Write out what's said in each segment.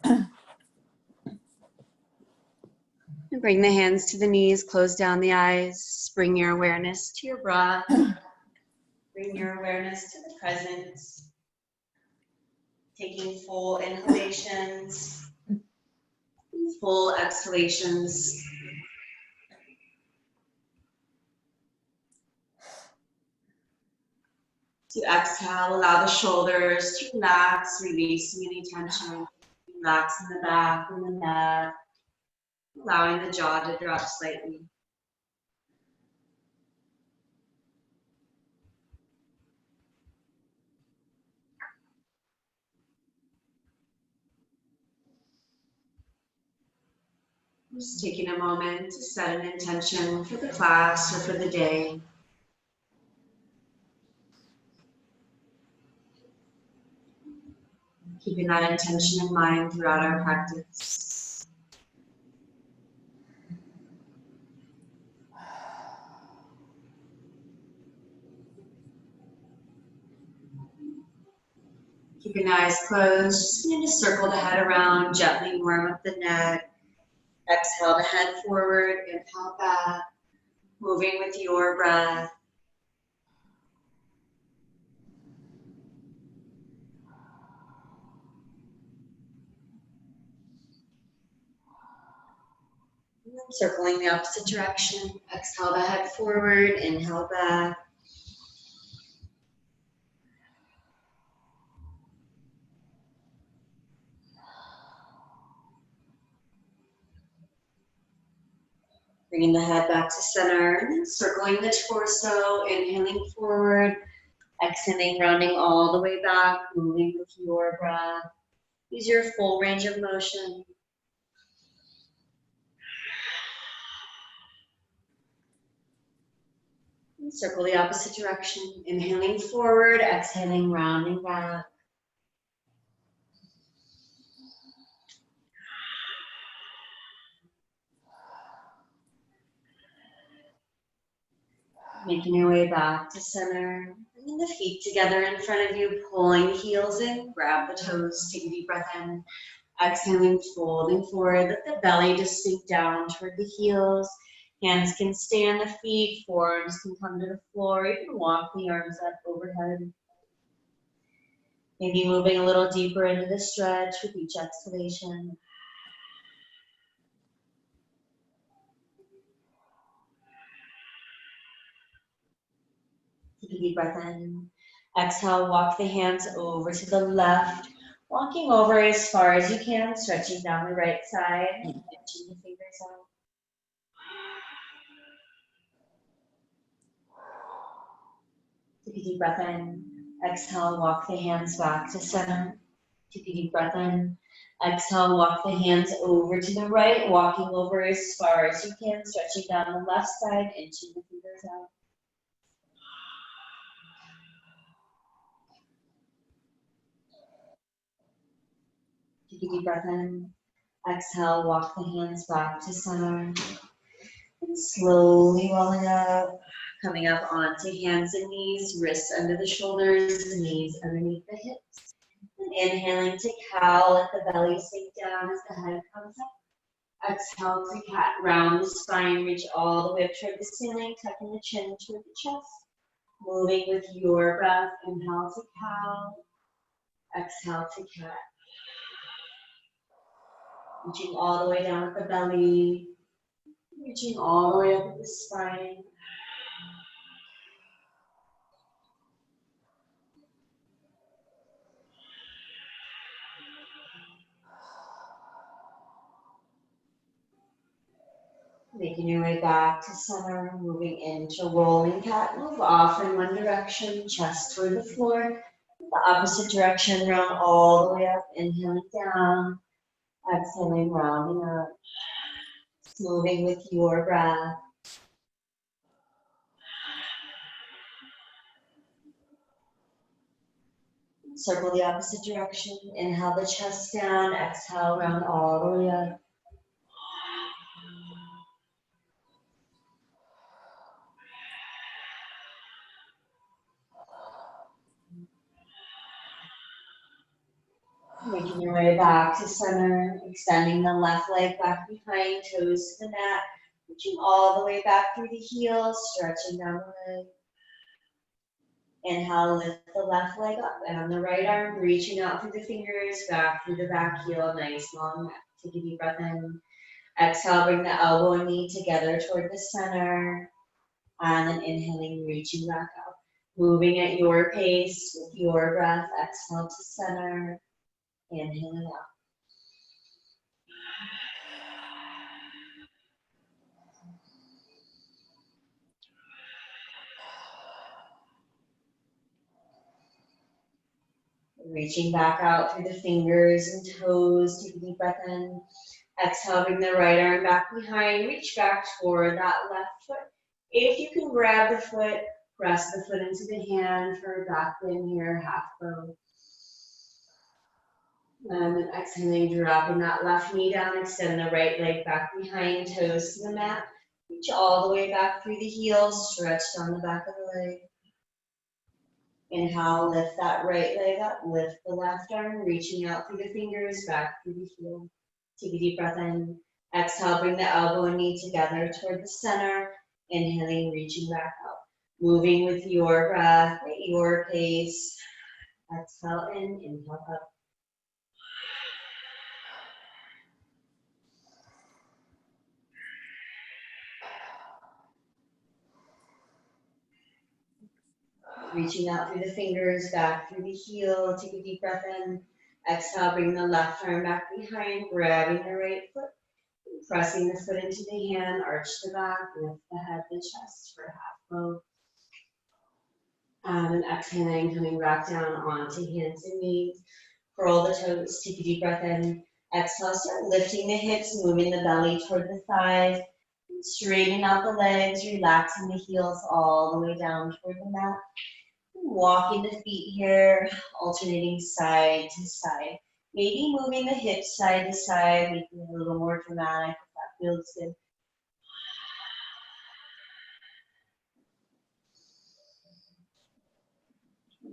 And bring the hands to the knees, close down the eyes, bring your awareness to your breath, bring your awareness to the present, taking full inhalations, full exhalations. To exhale, allow the shoulders to relax, releasing any tension. Relax in the back and the neck, allowing the jaw to drop slightly. Just taking a moment to set an intention for the class or for the day. Keeping that intention in mind throughout our practice. Keeping the eyes closed, just begin to circle the head around, gently warm up the neck. Exhale the head forward, inhale back, moving with your breath. And then circling the opposite direction. Exhale the head forward, inhale back. Bringing the head back to center, and then circling the torso, inhaling forward, exhaling, rounding all the way back, moving with your breath. Use your full range of motion. And circle the opposite direction, inhaling forward, exhaling, rounding back. Making your way back to center. Bringing the feet together in front of you, pulling the heels in, grab the toes, take a deep breath in. Exhaling, folding forward, let the belly just sink down toward the heels. Hands can stay on the feet, forearms can come to the floor. You can walk the arms up overhead. Maybe moving a little deeper into the stretch with each exhalation. Take a deep breath in. Exhale, walk the hands over to the left. Walking over as far as you can, stretching down the right side, reaching the fingers out. Take a deep breath in. Exhale, walk the hands back to center. Take a deep breath in. Exhale, walk the hands over to the right, walking over as far as you can, stretching down the left side, inching the fingers out. Take a deep breath in. Exhale, walk the hands back to center. And slowly rolling up, coming up onto hands and knees, wrists under the shoulders, knees underneath the hips. And inhaling to cow, let the belly sink down as the head comes up. Exhale to cat, round the spine, reach all the way up toward the ceiling, tucking the chin toward the chest. Moving with your breath, inhale to cow, exhale to cat. Reaching all the way down at the belly, reaching all the way up at the spine. Making your way back to center, moving into rolling cat. Move off in one direction, chest toward the floor. The opposite direction, round all the way up, inhaling down, exhaling, rounding up. Moving with your breath. Circle the opposite direction. Inhale the chest down, exhale, round all the way up. Making your way back to center, extending the left leg back behind, toes to the mat, reaching all the way back through the heels, stretching down the leg. Inhale, lift the left leg up, and on the right arm, reaching out through the fingers, back through the back heel, nice long neck. Take a deep breath in. Exhale, bring the elbow and knee together toward the center, and then inhaling, reaching back out. Moving at your pace with your breath, exhale to center, inhaling out. Reaching back out through the fingers and toes, take a deep breath in. Exhale, bring the right arm back behind, reach back toward that left foot. If you can grab the foot, press the foot into the hand for a back bend here, half bow. And then exhaling, dropping that left knee down, extend the right leg back behind, toes to the mat. Reach all the way back through the heels, stretch down the back of the leg. Inhale, lift that right leg up, lift the left arm, reaching out through the fingers, back through the heel. Take a deep breath in. Exhale, bring the elbow and knee together toward the center. Inhaling, reaching back out. Moving with your breath at your pace. Exhale in, inhale up. Reaching out through the fingers, back through the heel. Take a deep breath in. Exhale, bring the left arm back behind, grabbing the right foot. Pressing the foot into the hand, arch the back, lift the head, the chest for half bow. And exhaling, coming back down onto hands and knees. Curl the toes, take a deep breath in. Exhale, start lifting the hips, moving the belly toward the thighs. Straighten out the legs, relaxing the heels all the way down toward the mat. Walking the feet here, alternating side to side. Maybe moving the hips side to side, making it a little more dramatic if that feels good.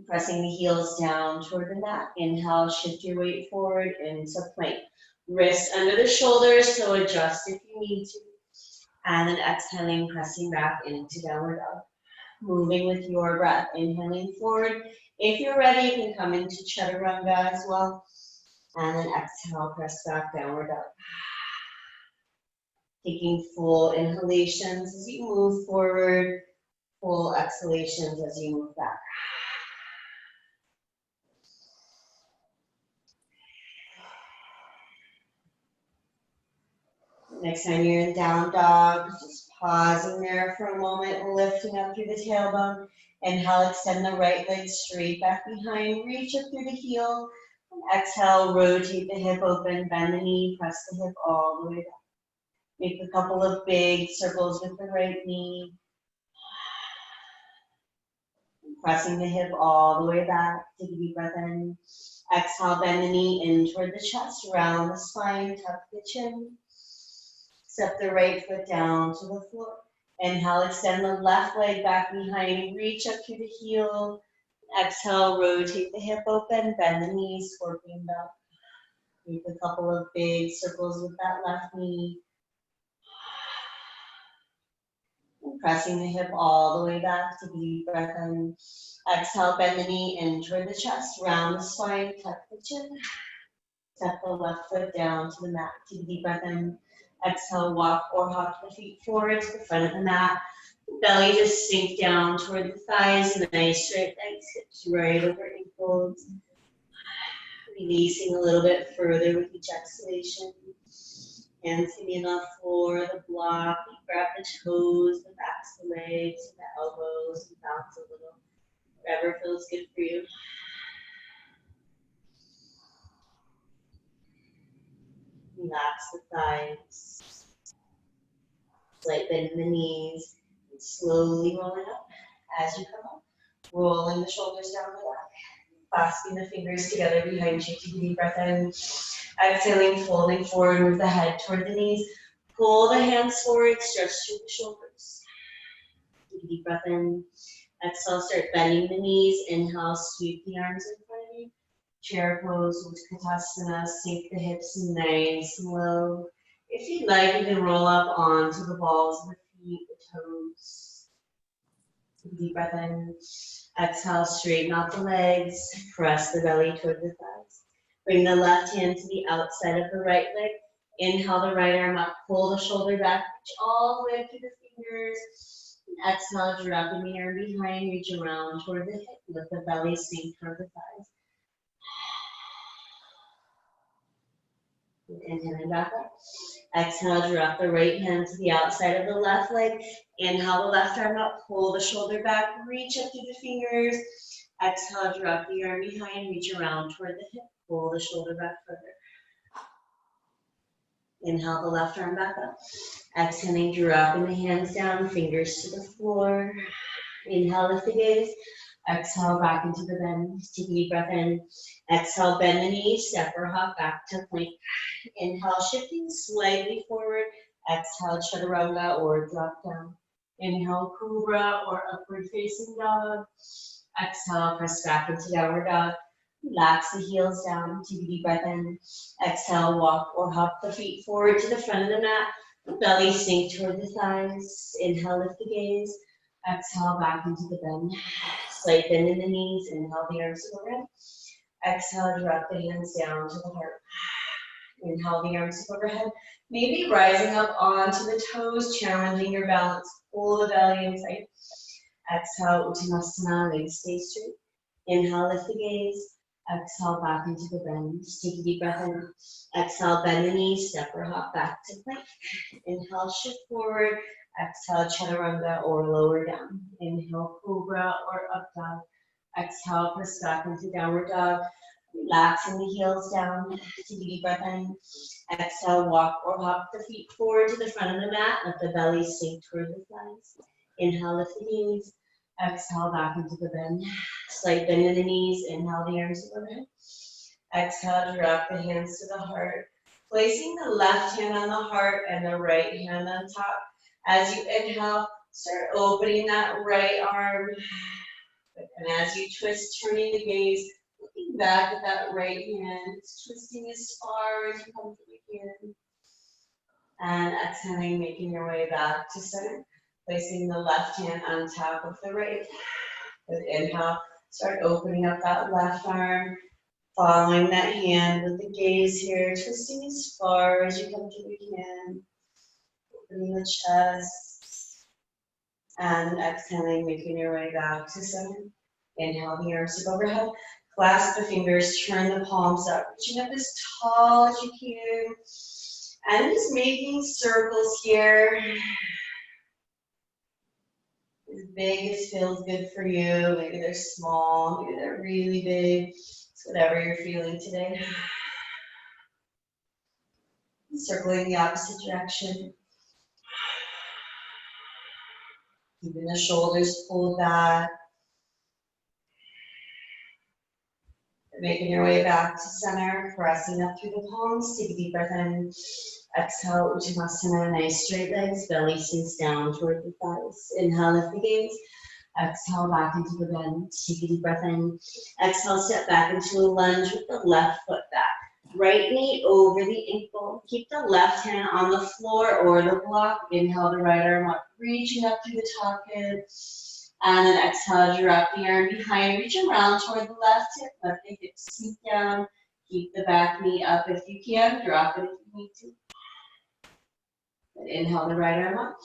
Pressing the heels down toward the mat. Inhale, shift your weight forward into plank. Wrists under the shoulders, so adjust if you need to. And then exhaling, pressing back into downward dog. Moving with your breath, inhaling forward. If you're ready, you can come into chaturanga as well. And then exhale, press back, downward dog. Taking full inhalations as you move forward, full exhalations as you move back. Next time you're in down dog, just pausing there for a moment, lifting up through the tailbone. Inhale, extend the right leg straight back behind, reach up through the heel. Exhale, rotate the hip open, bend the knee, press the hip all the way back. Make a couple of big circles with the right knee. Pressing the hip all the way back. Take a deep breath in. Exhale, bend the knee in toward the chest, round the spine, tuck the chin. Step the right foot down to the floor. Inhale, extend the left leg back behind, reach up to the heel. Exhale, rotate the hip open, bend the knees, scorpion belt. Make a couple of big circles with that left knee. And pressing the hip all the way back, take a deep breath in. Exhale, bend the knee in toward the chest, round the spine, tuck the chin. Step the left foot down to the mat, take a deep breath in. Exhale, walk or hop the feet forward to the front of the mat. Belly just sink down toward the thighs, nice straight legs, hips right over ankles. Releasing a little bit further with each exhalation. Hands can be on the floor, the block. Grab the toes, the backs of the legs, the elbows, and bounce a little. Whatever feels good for you. Relax the thighs. Slight bend in the knees. And slowly rolling up as you come up. Rolling the shoulders down the back. Clasping the fingers together behind you. Take a deep breath in. Exhaling, folding forward, move the head toward the knees. Pull the hands forward, stretch through the shoulders. Take a deep breath in. Exhale, start bending the knees. Inhale, sweep the arms in front of you. Chair pose, Utkatasana, sink the hips nice and low. If you'd like, you can roll up onto the balls of the feet, the toes. Deep breath in. Exhale, straighten out the legs. Press the belly toward the thighs. Bring the left hand to the outside of the right leg. Inhale the right arm up, pull the shoulder back, reach all the way up to the fingers. Exhale, dropping the arm behind, reach around toward the hip, let the belly sink toward the thighs. Inhaling back up. Exhale, drop the right hand to the outside of the left leg. Inhale the left arm up, pull the shoulder back, reach up through the fingers. Exhale, drop the arm behind, reach around toward the hip, pull the shoulder back further. Inhale the left arm back up. Exhaling, dropping the hands down, fingers to the floor. Inhale, lift the gaze. Exhale, back into the bend. Take a deep breath in. Exhale, bend the knees, step or hop back to plank. Inhale, shifting slightly forward. Exhale, chaturanga or drop down. Inhale, cobra or upward facing dog. Exhale, press back into downward dog. Relax the heels down. Take a deep breath in. Exhale, walk or hop the feet forward to the front of the mat. Belly sink toward the thighs. Inhale, lift the gaze. Exhale, back into the bend. Slight bend in the knees. Inhale, the arms overhead. Exhale, drop the hands down to the heart. Inhale the arms overhead. Maybe rising up onto the toes, challenging your balance. Pull the belly in tight. Exhale, Uttanasana, legs stay straight. Inhale, lift the gaze. Exhale, back into the bend. Take a deep breath in. Exhale, bend the knees, step or hop back to plank. Inhale, shift forward. Exhale, chaturanga or lower down. Inhale, cobra or up dog. Exhale, press back into downward dog. Relaxing the heels down. Take a deep breath in. Exhale, walk or hop the feet forward to the front of the mat. Let the belly sink toward the thighs. Inhale, lift the gaze. Exhale, back into the bend. Slight bend in the knees. Inhale, the arms overhead. Exhale, drop the hands to the heart. Placing the left hand on the heart and the right hand on top. As you inhale, start opening that right arm. And as you twist, turning the gaze, looking back at that right hand, it's twisting as far as you comfortably can. And exhaling, making your way back to center. Placing the left hand on top of the right. With inhale, start opening up that left arm. Following that hand with the gaze here, twisting as far as you comfortably can. Opening the chest. And exhaling, making your way back to center. Inhale, the arms up overhead. Clasp the fingers, turn the palms up, reaching up as tall as you can. And just making circles here. As big as feels good for you. Maybe they're small, maybe they're really big. It's whatever you're feeling today. Circling the opposite direction. Keeping the shoulders pulled back. Making your way back to center, pressing up through the palms. Take a deep breath in. Exhale, Uttanasana, nice straight legs. Belly sinks down toward the thighs. Inhale, lift the gaze. Exhale, back into the bend. Take a deep breath in. Exhale, step back into a lunge with the left foot back. Right knee over the ankle. Keep the left hand on the floor or the block. Inhale the right arm up, reaching up through the top hip. And then exhale, drop the arm behind, reach around toward the left hip, let the hips sink down. Keep the back knee up if you can, drop it if you need to. And inhale the right arm up.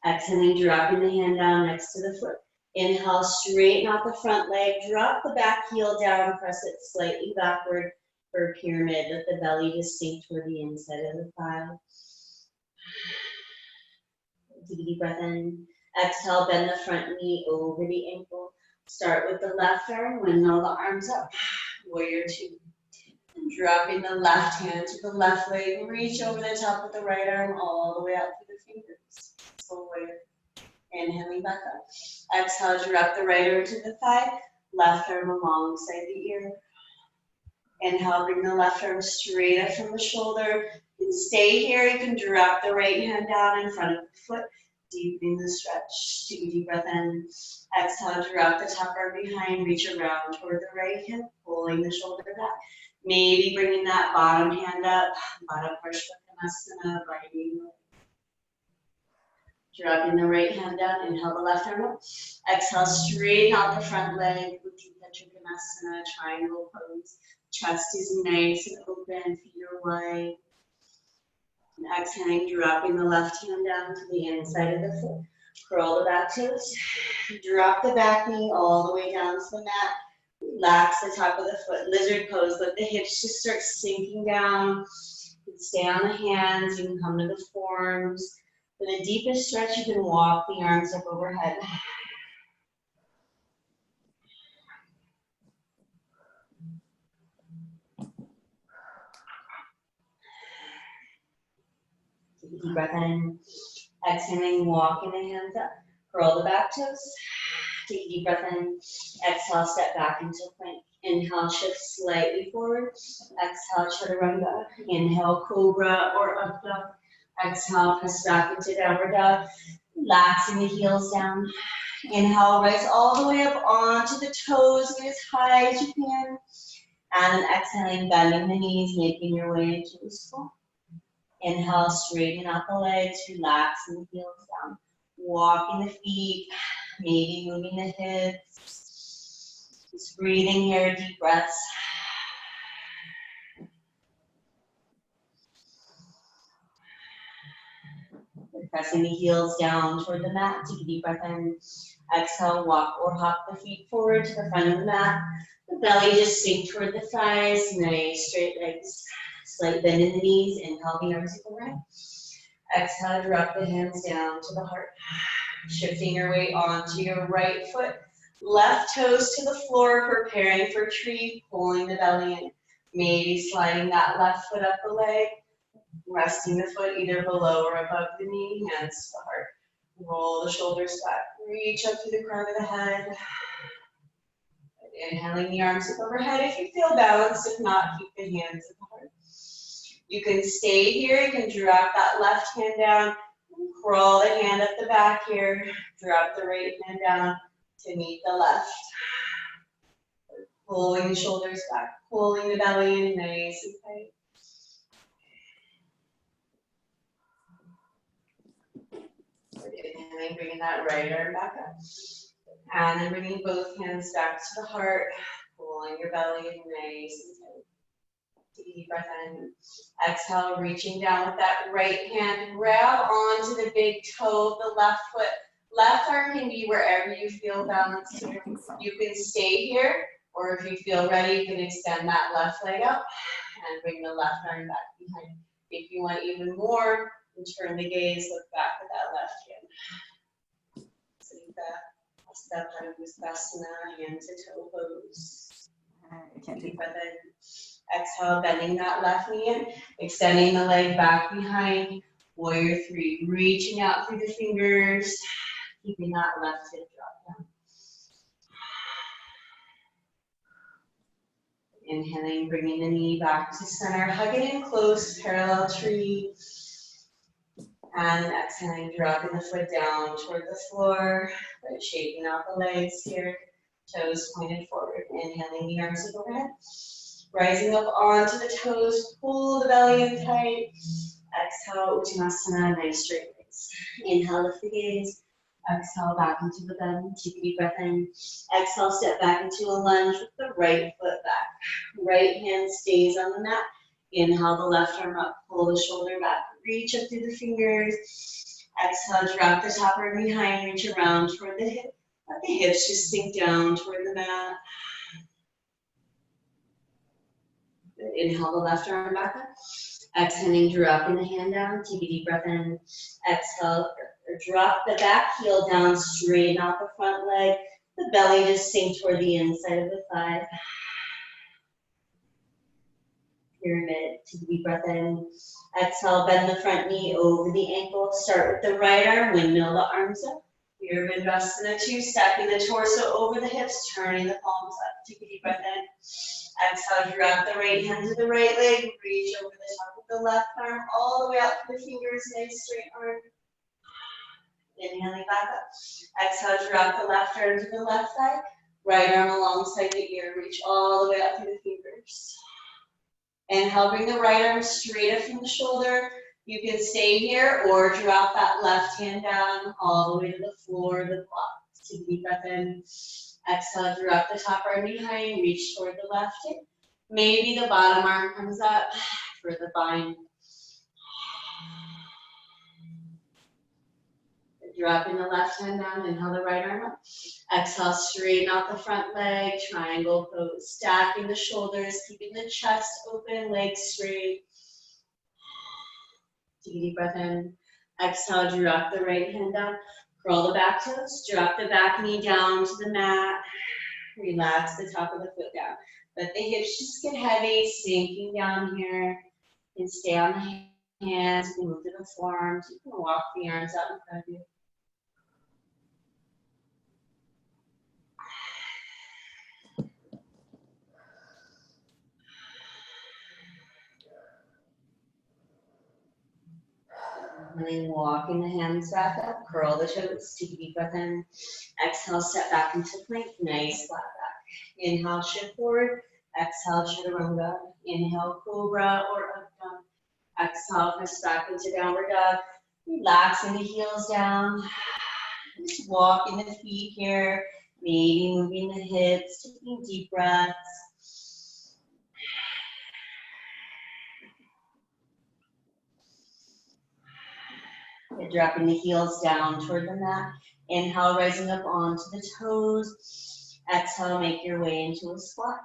Exhaling, dropping the hand down next to the foot. Inhale, straighten out the front leg, drop the back heel down, press it slightly backward for a pyramid. Let the belly just sink toward the inside of the thigh. Take a deep breath in. Exhale, bend the front knee over the ankle. Start with the left arm, windmill the arms up. Warrior two. And dropping the left hand to the left leg, reach over the top with the right arm all the way out through the fingers. So warrior. Inhaling back up. Exhale, drop the right arm to the thigh, left arm alongside the ear. Inhale, bring the left arm straight up from the shoulder. You can stay here, you can drop the right hand down in front of the foot. Deepening the stretch. Take a deep breath in. Exhale, drop the top arm behind, reach around toward the right hip, pulling the shoulder back. Maybe bringing that bottom hand up, Baddha Parshvanasana, right. Dropping the right hand down, inhale the left arm up. Exhale, straighten out the front leg, Utthita Trikonasana, triangle pose. Chest is nice and open, feet are wide. And exhaling, dropping the left hand down to the inside of the foot. Curl the back toes. Drop the back knee all the way down to the mat. Relax the top of the foot, lizard pose. Let the hips just start sinking down. You can stay on the hands, you can come to the forearms. For the deepest stretch, you can walk the arms up overhead. Take a deep breath in. Exhaling, walking the hands up. Curl the back toes. Take a deep breath in. Exhale, step back into plank. Inhale, shift slightly forward. Exhale, chaturanga. Inhale, cobra or up dog. Exhale, press back into downward dog. Relaxing the heels down. Inhale, rise all the way up onto the toes, get as high as you can. And then exhaling, bending the knees, making your way into the skull. Inhale, straighten out the legs, relaxing the heels down. Walking the feet, maybe moving the hips. Just breathing here, deep breaths. Pressing the heels down toward the mat. Take a deep breath in. Exhale, walk or hop the feet forward to the front of the mat. The belly just sink toward the thighs. Nice straight legs. Slight bend in the knees. Inhale the arms overhead. Exhale, drop the hands down to the heart. Shifting your weight onto your right foot. Left toes to the floor, preparing for tree, pulling the belly in. Maybe sliding that left foot up the leg. Resting the foot either below or above the knee, hands to the heart. Roll the shoulders back, reach up to the crown of the head. Inhaling the arms up overhead if you feel balanced, if not, keep the hands at the heart. You can stay here, you can drop that left hand down, crawl the hand up the back here, drop the right hand down to meet the left. Pulling the shoulders back, pulling the belly in nice and tight. Inhaling, bringing that right arm back up. And then bringing both hands back to the heart, pulling your belly in nice and tight. Take a deep breath in. Exhale, reaching down with that right hand. Grab onto the big toe of the left foot. Left arm can be wherever you feel balanced here. You can stay here, or if you feel ready, you can extend that left leg up and bring the left arm back behind. If you want even more, and turn the gaze, look back at that left hand. Sitting back, step out of Uttanasana, hand to toe pose. Deep breath in. Exhale, bending that left knee in, extending the leg back behind. Warrior three, reaching out through the fingers, keeping that left hip drop down. Inhaling, bringing the knee back to center, hug it in close, parallel tree. And exhaling, dropping the foot down toward the floor, but shaking out the legs here, toes pointed forward. Inhaling the arms up overhead. Rising up onto the toes, pull the belly in tight. Exhale, Uttanasana, nice straight legs. Inhale, lift the gaze. Exhale, back into the bend. Take a deep breath in. Exhale, step back into a lunge with the right foot back. Right hand stays on the mat. Inhale the left arm up, pull the shoulder back, reach up through the fingers. Exhale, drop the top arm behind, reach around toward the hip. Let the hips just sink down toward the mat. Inhale the left arm back up. Exhaling, dropping the hand down. Take a deep breath in. Exhale, drop the back heel down, straighten out the front leg. The belly just sink toward the inside of the thigh. Pyramid. Take a deep breath in. Exhale, bend the front knee over the ankle. Start with the right arm, windmill the arms up. Pyramid Vasana 2, stacking the torso over the hips, turning the palms up. Take a deep breath in. Exhale, drop the right hand to the right leg, reach over the top of the left arm, all the way out to the fingers, nice straight arm. Inhaling back up. Exhale, drop the left arm to the left side. Right arm alongside the ear. Reach all the way up through the fingers. Inhale, bring the right arm straight up from the shoulder. You can stay here or drop that left hand down all the way to the floor of the block. Take a deep breath in. Exhale, drop the top arm behind, reach toward the left hip. Maybe the bottom arm comes up for the bind. Dropping the left hand down, inhale the right arm up. Exhale, straighten out the front leg, triangle pose. Stacking the shoulders, keeping the chest open, legs straight. Take a deep breath in. Exhale, drop the right hand down. Curl the back toes, drop the back knee down to the mat. Relax the top of the foot down. Let the hips just get heavy, sinking down here. And stay on the hands, move to the forearms. You can walk the arms out in front of you. And then walking the hands back up, curl the toes, take a deep breath in. Exhale, step back into plank, nice flat back. Inhale, shift forward. Exhale, chaturanga. Inhale, cobra or up dog. Exhale, press back into downward dog. Relaxing the heels down. Just walking the feet here. Maybe moving the hips, taking deep breaths. Dropping the heels down toward the mat. Inhale, rising up onto the toes. Exhale, make your way into a squat.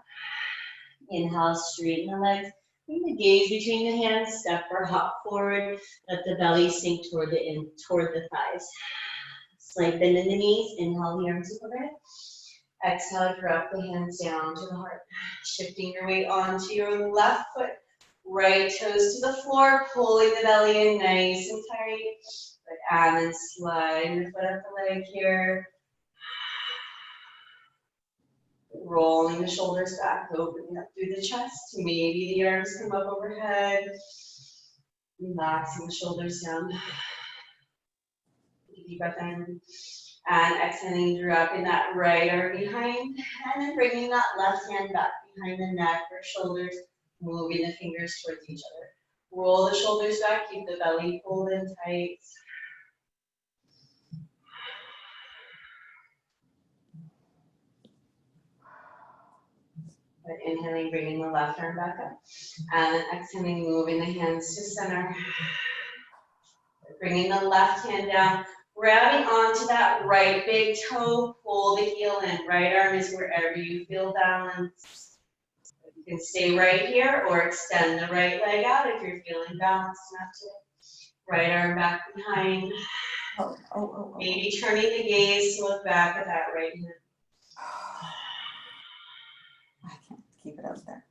Inhale, straighten the legs. Bring the gaze between the hands. Step or hop forward. Let the belly sink toward the thighs. Slight bend in the knees. Inhale, the arms overhead. Exhale, drop the hands down to the heart. Shifting your weight onto your left foot. Right toes to the floor, pulling the belly in nice and tight. And then slide your foot up the leg here. Rolling the shoulders back, opening up through the chest. Maybe the arms come up overhead. Relaxing the shoulders down. Take a deep breath in. And exhaling, dropping that right arm behind. And then bringing that left hand back behind the neck or shoulders. Moving the fingers towards each other. Roll the shoulders back, keep the belly pulled in tight. But inhaling, bringing the left arm back up. And exhaling, moving the hands to center. Bringing the left hand down, grabbing onto that right big toe, pull the heel in. Right arm is wherever you feel balanced. You can stay right here or extend the right leg out if you're feeling balanced enough to. Right arm back behind. Maybe turning the gaze to look back at that right hand. I can't keep it up there.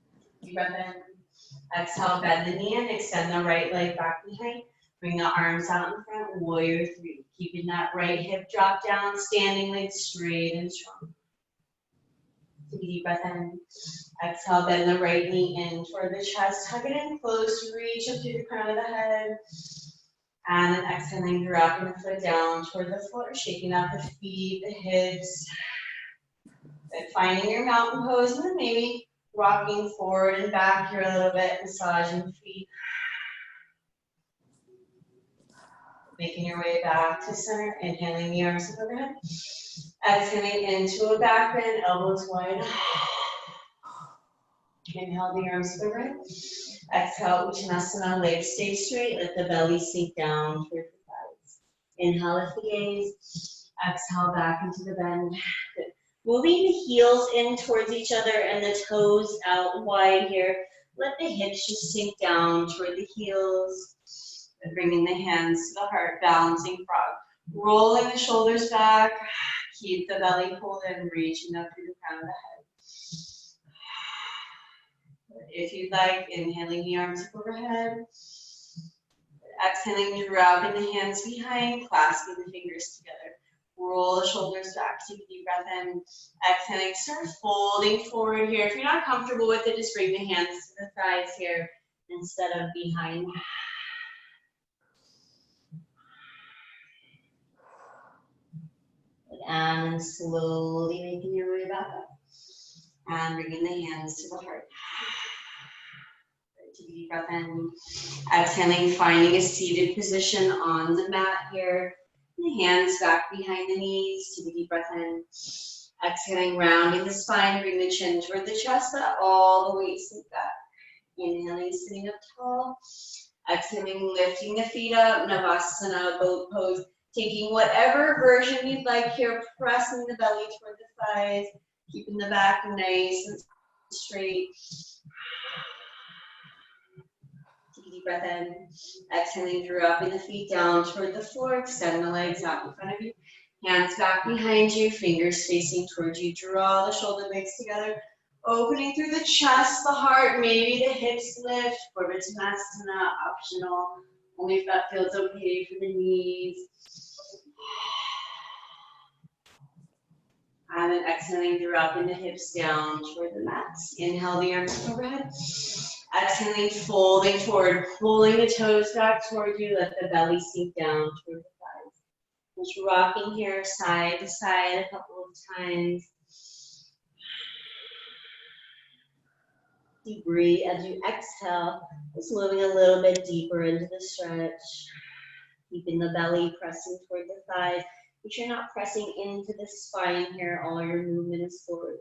Deep breath in. Exhale, bend the knee and extend the right leg back behind. Bring the arms out in front, warrior three. Keeping that right hip drop down, standing legs straight and strong. Take a deep breath in. Exhale, bend the right knee in toward the chest. Hug it in close, reach up through the crown of the head. And then exhaling, dropping the foot down toward the floor, shaking out the feet, the hips. Then finding your mountain pose, and then maybe rocking forward and back here a little bit, massaging the feet. Making your way back to center, inhaling the arms overhead. Exhaling into a back bend, elbows wide. Inhale the arms overhead. Exhale, Uttanasana, legs stay straight. Let the belly sink down toward the thighs. Inhale, lift the gaze. Exhale, back into the bend. Good. Moving the heels in towards each other and the toes out wide here. Let the hips just sink down toward the heels. And bringing the hands to the heart, balancing frog. Rolling the shoulders back. Keep the belly pulled in, reaching up through the crown of the head. If you'd like, inhaling the arms up overhead. Exhaling, dropping the hands behind, clasping the fingers together. Roll the shoulders back, take a deep breath in. Exhaling, start folding forward here. If you're not comfortable with it, just bring the hands to the thighs here instead of behind. And slowly making your way back up. And bringing the hands to the heart. Take a deep breath in. Exhaling, finding a seated position on the mat here. The hands back behind the knees. Take a deep breath in. Exhaling, rounding the spine. Bring the chin toward the chest, but all the weight sink back. Inhaling, sitting up tall. Exhaling, lifting the feet up. Navasana, boat pose. Taking whatever version you'd like here. Pressing the belly toward the thighs. Keeping the back nice and straight. Take a deep breath in. Exhaling, dropping the feet down toward the floor. Extend the legs out in front of you. Hands back behind you. Fingers facing towards you. Draw the shoulder blades together. Opening through the chest, the heart. Maybe the hips lift. Purvottanasana, optional. Only if that feels okay for the knees. And then exhaling, dropping the hips down toward the mat. Inhale the arms overhead. Exhaling, folding toward, pulling the toes back toward you. Let the belly sink down toward the thighs. Just rocking here side to side a couple of times. Deep breathe as you exhale. Just moving a little bit deeper into the stretch. Keeping the belly pressing toward the thighs. But you're not pressing into the spine here. All your movement is forward.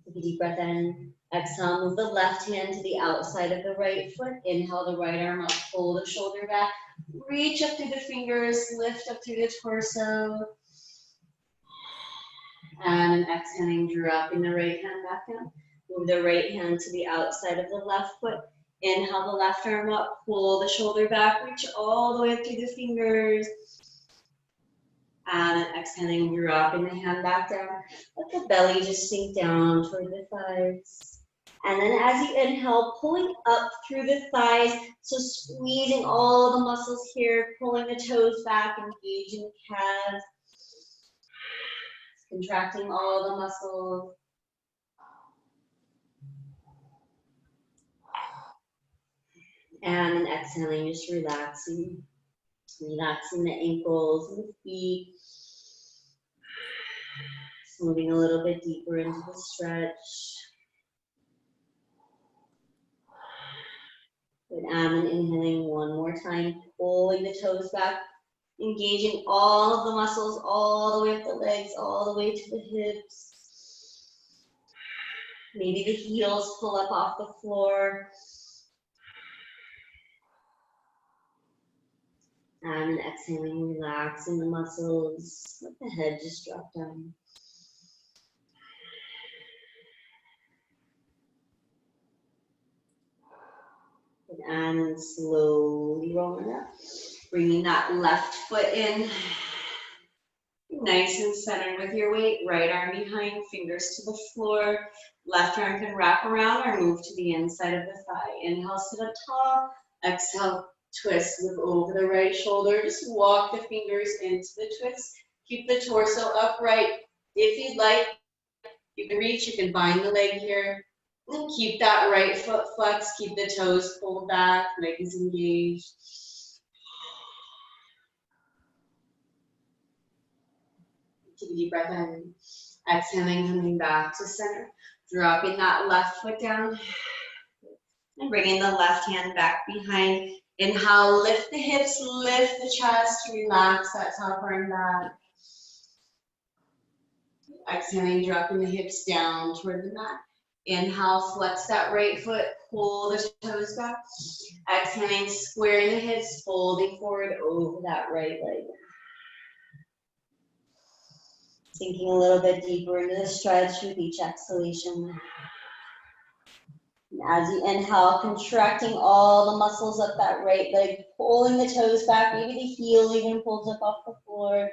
Take a deep breath in. Exhale, move the left hand to the outside of the right foot. Inhale the right arm up, pull the shoulder back. Reach up through the fingers, lift up through the torso. And exhaling, dropping the right hand back down. Move the right hand to the outside of the left foot. Inhale the left arm up, pull the shoulder back, reach all the way up through the fingers. And exhaling, dropping the hand back down. Let the belly just sink down toward the thighs. And then as you inhale, pulling up through the thighs. So squeezing all the muscles here, pulling the toes back, engaging the calves. Contracting all the muscles. And then exhaling, just relaxing. Relaxing the ankles and the feet. Just moving a little bit deeper into the stretch. Good. And then inhaling one more time, pulling the toes back, engaging all of the muscles, all the way up the legs, all the way to the hips. Maybe the heels pull up off the floor. And then exhaling, relaxing the muscles. Let the head just drop down. And then slowly rolling up. Bringing that left foot in. Nice and centered with your weight. Right arm behind, fingers to the floor. Left arm can wrap around or move to the inside of the thigh. Inhale, sit up tall. Exhale, twist, move over the right shoulder. Just walk the fingers into the twist. Keep the torso upright. If you'd like, you can reach, you can bind the leg here. And keep that right foot flexed. Keep the toes pulled back, legs engaged. Take a deep breath in. Exhaling, coming back to center. Dropping that left foot down. And bringing the left hand back behind. Inhale, lift the hips, lift the chest, relax that top arm back. Exhaling, dropping the hips down toward the mat. Inhale, flex that right foot, pull the toes back. Exhaling, squaring the hips, folding forward over that right leg. Sinking a little bit deeper into the stretch with each exhalation. And as you inhale, contracting all the muscles up that right leg, pulling the toes back, maybe the heel even pulls up off the floor.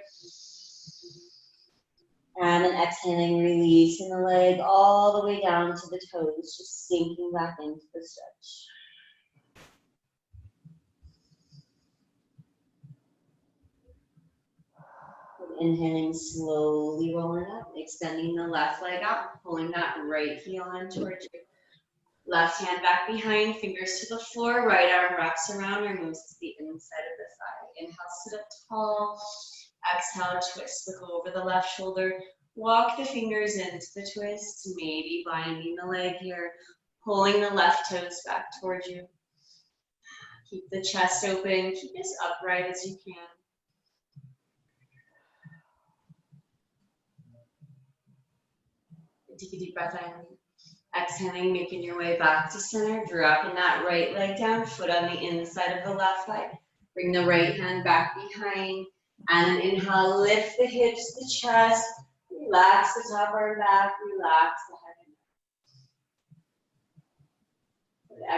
And then exhaling, releasing the leg all the way down to the toes, just sinking back into the stretch. Inhaling, slowly rolling up, extending the left leg out, pulling that right heel in towards you. Left hand back behind, fingers to the floor, right arm wraps around or moves to the inside of the thigh. Inhale, sit up tall. Exhale, twist, look over the left shoulder. Walk the fingers into the twist, maybe binding the leg here, pulling the left toes back towards you. Keep the chest open, keep as upright as you can. Take a deep breath in. Exhaling, making your way back to center, dropping that right leg down, foot on the inside of the left leg. Bring the right hand back behind, and inhale, lift the hips, the chest, relax the top arm back, relax the head.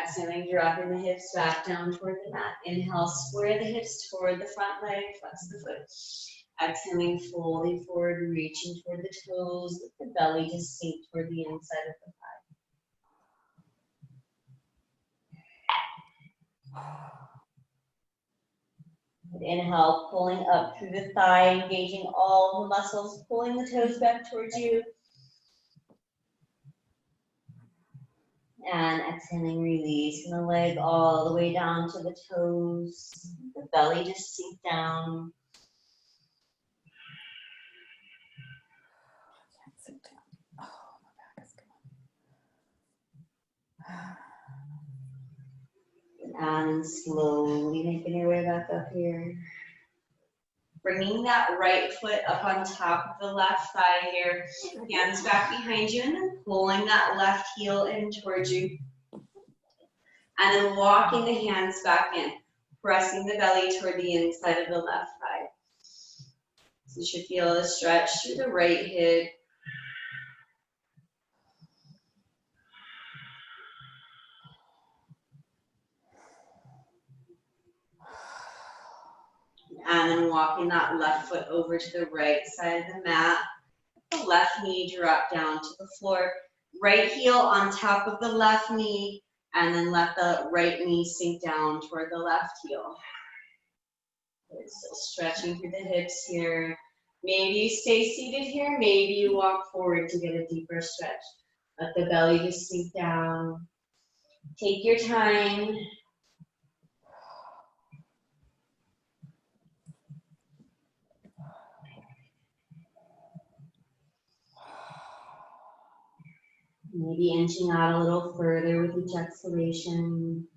Exhaling, dropping the hips back down toward the mat. Inhale, square the hips toward the front leg, flex the foot. Exhaling, folding forward, reaching toward the toes, let the belly just sink toward the inside of the thigh. Inhale, pulling up through the thigh, engaging all the muscles, pulling the toes back towards you. And exhaling, releasing the leg all the way down to the toes. The belly just sink down. I can't sit down. Oh, my back is gone. And slowly making your way back up here. Bringing that right foot up on top of the left thigh here. Hands back behind you and then pulling that left heel in towards you. And then walking the hands back in, pressing the belly toward the inside of the left thigh. So you should feel a stretch through the right hip. And then walking that left foot over to the right side of the mat. The left knee drop down to the floor. Right heel on top of the left knee. And then let the right knee sink down toward the left heel. Still stretching through the hips here. Maybe you stay seated here. Maybe you walk forward to get a deeper stretch. Let the belly just sink down. Take your time. Maybe inching out a little further with each exhalation.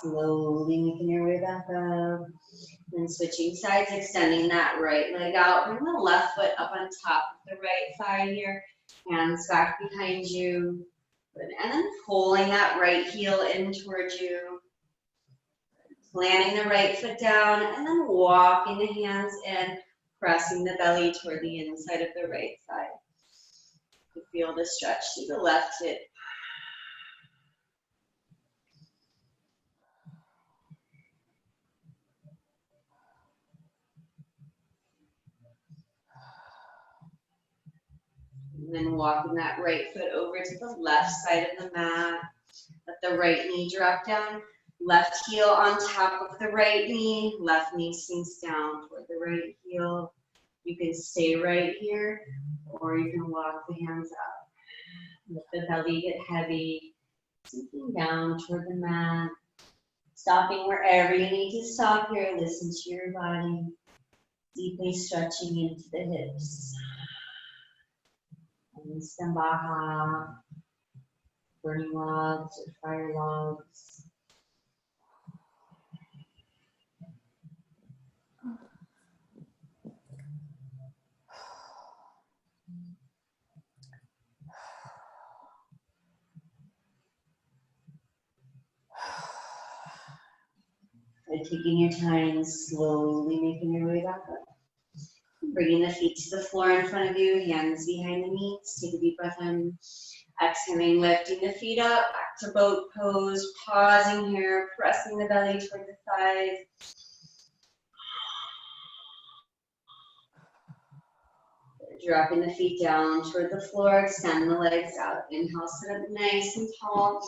Slowly making your way back up. And switching sides, extending that right leg out. Bring the left foot up on top of the right thigh here. Hands back behind you. And then pulling that right heel in towards you. Planting the right foot down and then walking the hands in, pressing the belly toward the inside of the right side. You feel the stretch through the left hip. And then walking that right foot over to the left side of the mat. Let the right knee drop down. Left heel on top of the right knee. Left knee sinks down toward the right heel. You can stay right here, or you can walk the hands up. Let the belly get heavy, sinking down toward the mat. Stopping wherever you need to stop here. Listen to your body. Deeply stretching into the hips. And Stambaha, burning logs or fire logs. And taking your time, slowly making your way back up. Bringing the feet to the floor in front of you, hands behind the knees. Take a deep breath in. Exhaling, lifting the feet up, back to boat pose. Pausing here, pressing the belly toward the thighs. Dropping the feet down toward the floor, extend the legs out. Inhale, sit up nice and tall.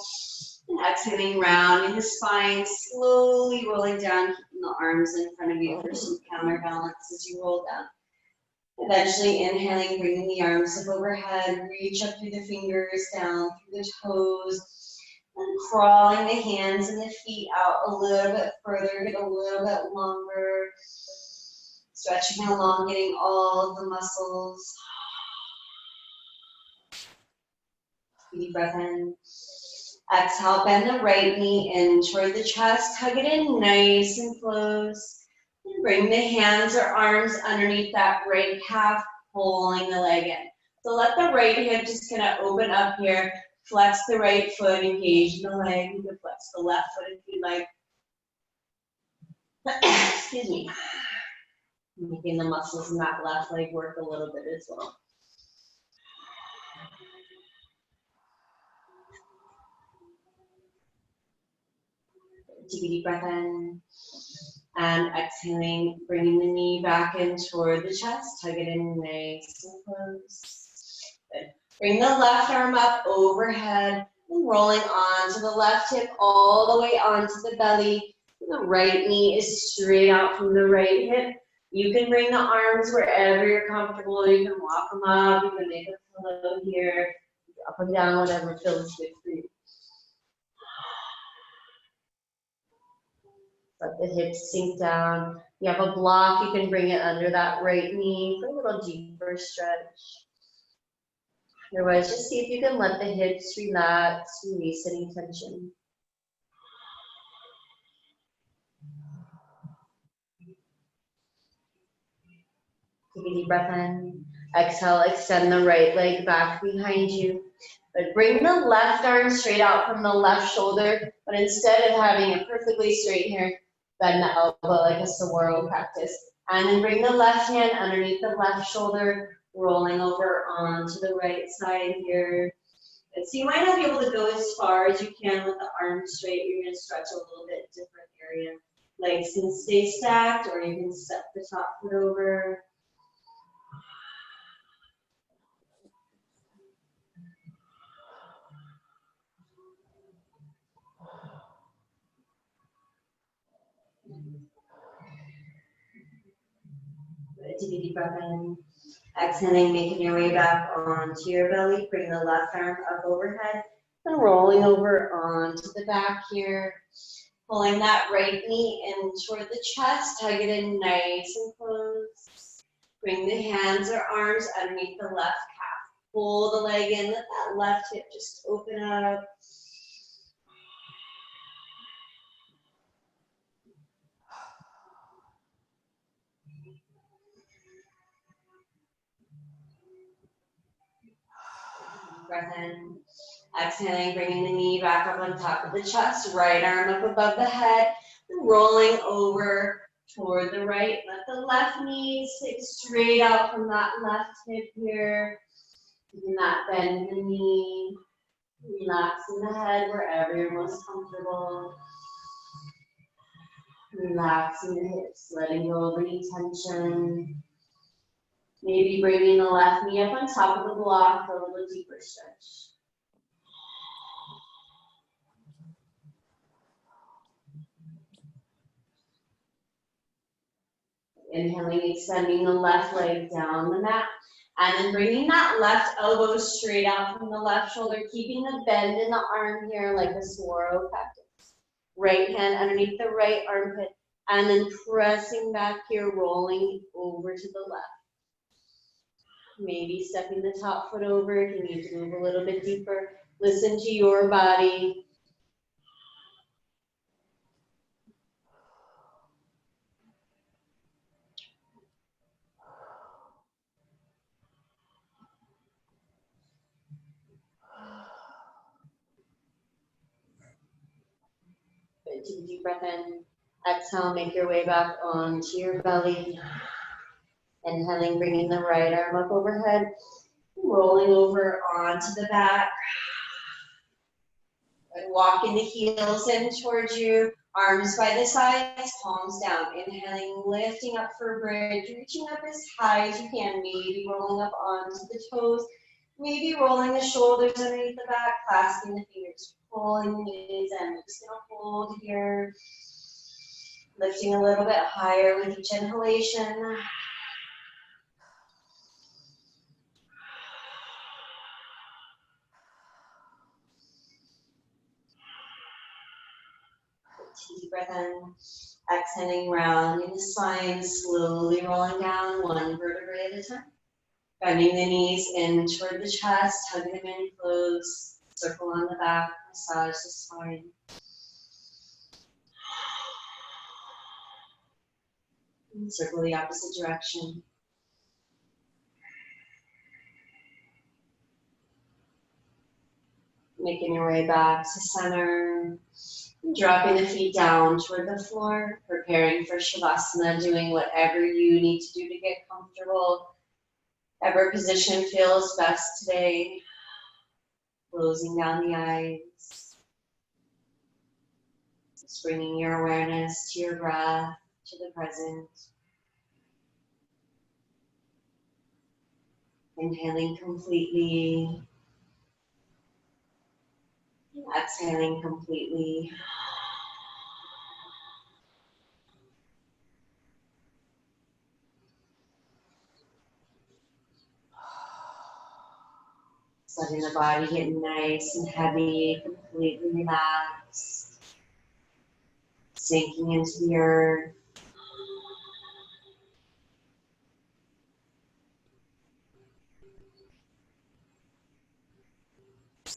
And exhaling, rounding the spine, slowly rolling down, the arms in front of you for some counterbalance as you roll down. Eventually inhaling, bringing the arms up overhead, reach up through the fingers, down through the toes, and crawling the hands and the feet out a little bit further, get a little bit longer. Stretching and elongating all of the muscles. Deep breath in. Exhale, bend the right knee in toward the chest, hug it in nice and close. And bring the hands or arms underneath that right calf, pulling the leg in. So let the right hip just kind of open up here. Flex the right foot, engage the leg. You can flex the left foot if you'd like. Excuse me. Making the muscles in that left leg work a little bit as well. Take a deep breath in. And exhaling, bringing the knee back in toward the chest. Hug it in nice and close. Good. Bring the left arm up overhead and rolling onto the left hip all the way onto the belly. The right knee is straight out from the right hip. You can bring the arms wherever you're comfortable. You can walk them up. You can make a pillow here, up and down, whatever feels good for you. Let the hips sink down. You have a block, you can bring it under that right knee for a little deeper stretch. Otherwise, just see if you can let the hips relax, release any tension. Take a deep breath in. Exhale, extend the right leg back behind you. But bring the left arm straight out from the left shoulder, but instead of having it perfectly straight here, bend the elbow like a saguaro practice. And then bring the left hand underneath the left shoulder, rolling over onto the right side here. And so you might not be able to go as far as you can with the arms straight. You're going to stretch a little bit different area. Legs can stay stacked, or you can step the top foot over. Take a deep breath in. Exhaling, making your way back onto your belly. Bring the left arm up overhead and rolling over onto the back here. Pulling that right knee in toward the chest. Hug it in nice and close. Bring the hands or arms underneath the left calf. Pull the leg in. Let that left hip just open up. Breath in. Exhaling, bringing the knee back up on top of the chest. Right arm up above the head. And rolling over toward the right. Let the left knee stick straight out from that left hip here. Keeping that bend in the knee. Relaxing the head wherever you're most comfortable. Relaxing the hips, letting go of any tension. Maybe bringing the left knee up on top of the block for a little deeper stretch. Inhaling, extending the left leg down the mat. And then bringing that left elbow straight out from the left shoulder, keeping the bend in the arm here like a saguaro practice. Right hand underneath the right armpit. And then pressing back here, rolling over to the left. Maybe stepping the top foot over if you need to move a little bit deeper. Listen to your body. Take a deep breath in. Exhale, make your way back onto your belly. Inhaling, bringing the right arm up overhead. Rolling over onto the back. And walking the heels in towards you. Arms by the sides, palms down. Inhaling, lifting up for a bridge. Reaching up as high as you can. Maybe rolling up onto the toes. Maybe rolling the shoulders underneath the back. Clasping the fingers. Pulling the knees in. We're just going to hold here. Lifting a little bit higher with each inhalation. Deep breath in. Exhaling, rounding the spine, slowly rolling down one vertebrae at a time. Bending the knees in toward the chest, hugging them in close. Circle on the back, massage the spine. And circle the opposite direction. Making your way back to center. Dropping the feet down toward the floor, preparing for Shavasana, doing whatever you need to do to get comfortable. Whatever position feels best today. Closing down the eyes. Just bringing your awareness to your breath, to the present. Inhaling completely. Exhaling completely. Just letting the body get nice and heavy, completely relaxed. Sinking into the earth.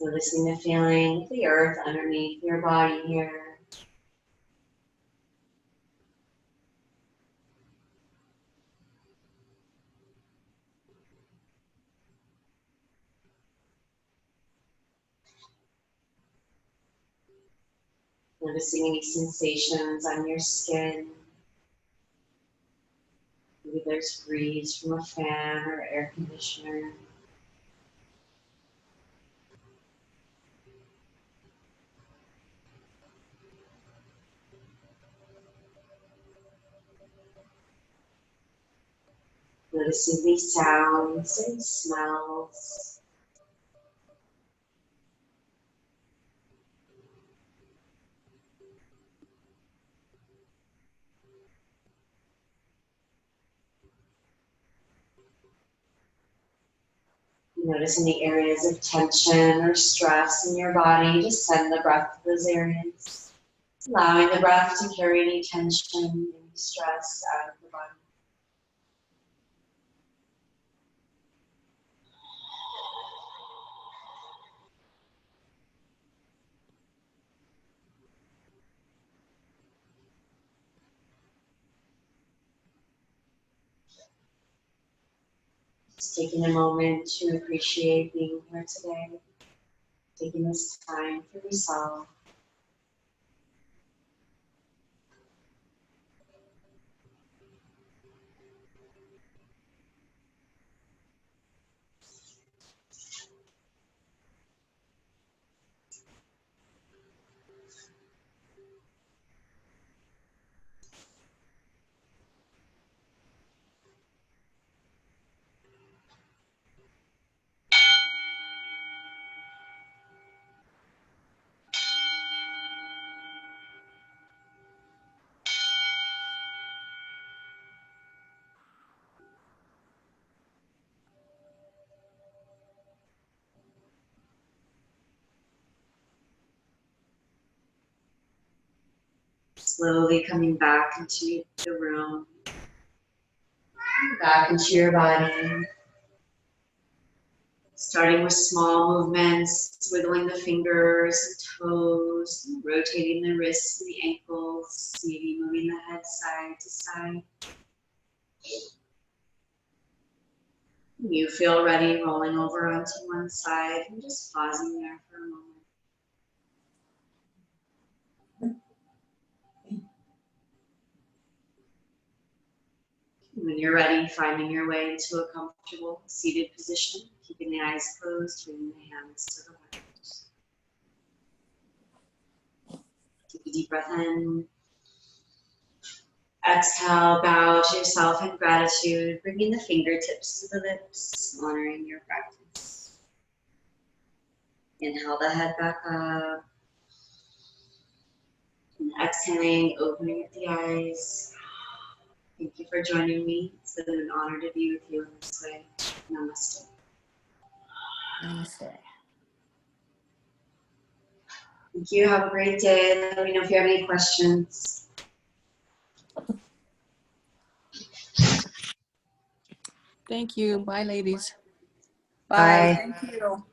Noticing the feeling of the earth underneath your body here. Noticing any sensations on your skin. Maybe there's breeze from a fan or air conditioner. Noticing these sounds and smells. Noticing the areas of tension or stress in your body. Just send the breath to those areas. Allowing the breath to carry any tension, any stress out of the body. Just taking a moment to appreciate being here today. Taking this time for yourself. Slowly coming back into the room, back into your body. Starting with small movements, wiggling the fingers and toes, rotating the wrists and the ankles, maybe moving the head side to side. When you feel ready, rolling over onto one side and just pausing there for a moment. When you're ready, finding your way into a comfortable seated position, keeping the eyes closed, bringing the hands to the heart. Take a deep breath in. Exhale, bow to yourself in gratitude, bringing the fingertips to the lips, honoring your practice. Inhale the head back up. And exhaling, opening up the eyes. Thank you for joining me. It's been an honor to be with you in this way. Namaste. Namaste. Thank you. Have a great day. Let me know if you have any questions. Thank you. Bye, ladies. Bye. Bye. Thank you.